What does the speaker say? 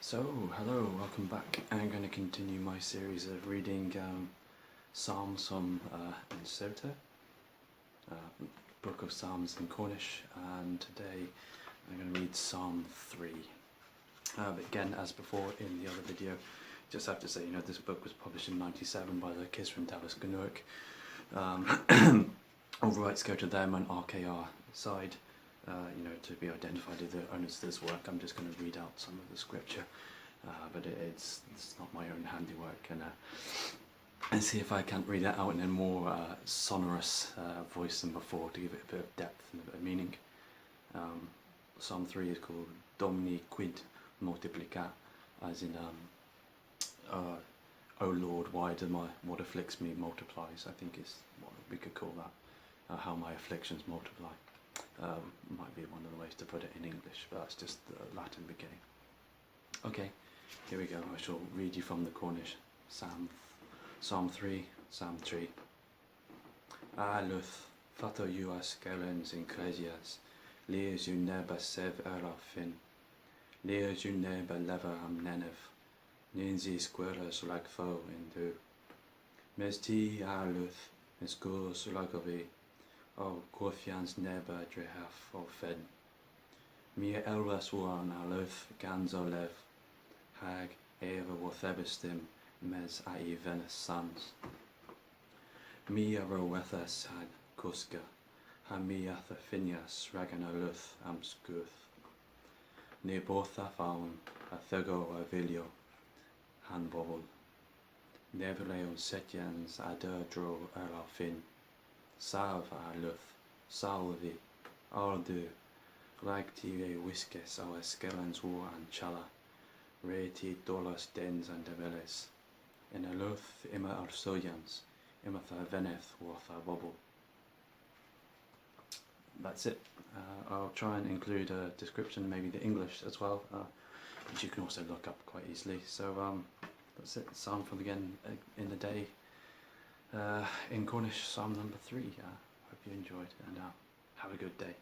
So, hello, welcome back. I'm going to continue my series of reading Psalms from Minnesota, Book of Psalms in Cornish, and today I'm going to read Psalm 3. But again, as before in the other video, just have to say, this book was published in '97 by the kids from Dallas Gnuic. All rights go to them and RKR side. To be identified as the owners of this work. I'm just going to read out some of the scripture, but it's not my own handiwork, and see if I can't read it out in a more sonorous voice than before to give it a bit of depth and a bit of meaning. Psalm 3 is called Domini quid multiplicat, as in O Lord, what afflicts me multiplies, I think is what we could call that, how my afflictions multiply. Might be one of the ways to put it in English, but that's just the Latin beginning. Okay, here we go. I shall read you from the Cornish Psalm 3, Psalm 3. Luth, fato juas gelens in cresias, leers u neba sev fin, leers u neba lever am nenev, ninzi squeras like foe in du. Mes ti luth, mes gur sulagovi, o corfians neba drehaf o fed. Mia elras warn luth gans o lev, hag eva wothebistim mes ai venus sans. Mia rowethas hag kuska, ha mia thafinias ragan o luth am skuth. Ne botha faun a thego a vilio, han bobol. Neverleo setians ader dro fin. Salve luth, salvi, ardu, lactive whiskes o escelens war and chala, reti dolos dens and develes, in a luth ima arsojans, ima tha veneth worth a bubble. That's it. I'll try and include a description, maybe the English as well, which you can also look up quite easily. So that's it. Psalm from again in the day. In Cornish, Psalm number 3. Hope you enjoyed, and have a good day.